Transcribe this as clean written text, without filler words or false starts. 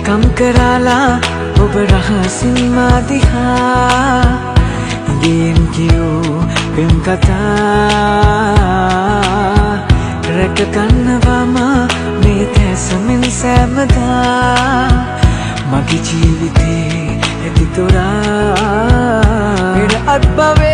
කම් කරාලා ඔබ රහසින් මා දිහා ඉගෙන් කියූ පෙම් කතා රැක ගන්නවාම මේ තැසමින් සෑමදා මගේ ජීවිතේ ඇති තොරා පෙර අත්බවේ